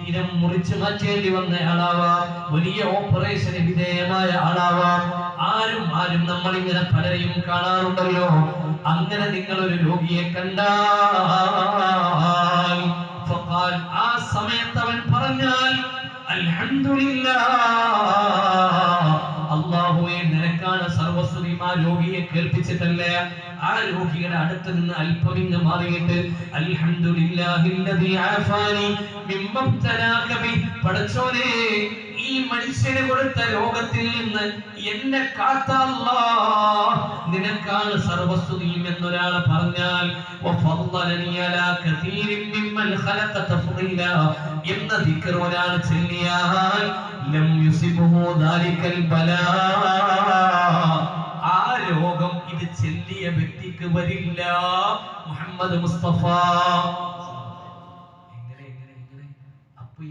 ശരീരം മുറിച്ചു മാറ്റേണ്ടി വന്ന ആളാവാം, വലിയ ഓപ്പറേഷന് വിധേയമായ ആളാവാം. ആരും നമ്മൾ ഇങ്ങനെ പലരെയും കാണാറുണ്ടല്ലോ. അങ്ങനെ നിങ്ങൾ ഒരു രോഗിയെ കണ്ടാൽ ഫഖാൽ, ആ സമയത്ത് അവൻ പറഞ്ഞാൽ അൽഹംദുലില്ലാഹ്, അല്ലാഹുവേ നിനക്കാണ് സർവസ്തുതിയും. ആ രോഗിയെ കേൾപ്പിച്ചിട്ടല്ല, ആ രോഗിയുടെ അടുത്ത് നിന്ന് അല്പം ഇങ്ങ് മാറിയിട്ട് അൽഹംദുലില്ലാഹില്ലദീ ആഫാനി മിമ്മ ഇബ്തലാക ബി, പടച്ചോനെ ഈ മനുഷ്യന് കൊടുത്ത രോഗത്തിൽ നിന്ന് എന്നെ കാത്ത അല്ലാഹ്, നിനക്കാണ് സർവസ്തുതിയും എന്നൊരാൾ പറഞ്ഞാൽ വഫദ്ദലനി അലാ കസീരിൻ മിമ്മൻ ഖലഖ തഫ്ദീല എന്ന ദിക്ർ ഒരാൾ ചൊല്ലിയാൽ ലം യുസിബുഹു ദാലികൽ ബലാ, ആ രോഗം ഇത് ചൊല്ലിയ വ്യക്തിക്ക് വരില്ല. മുഹമ്മദ് മുസ്തഫ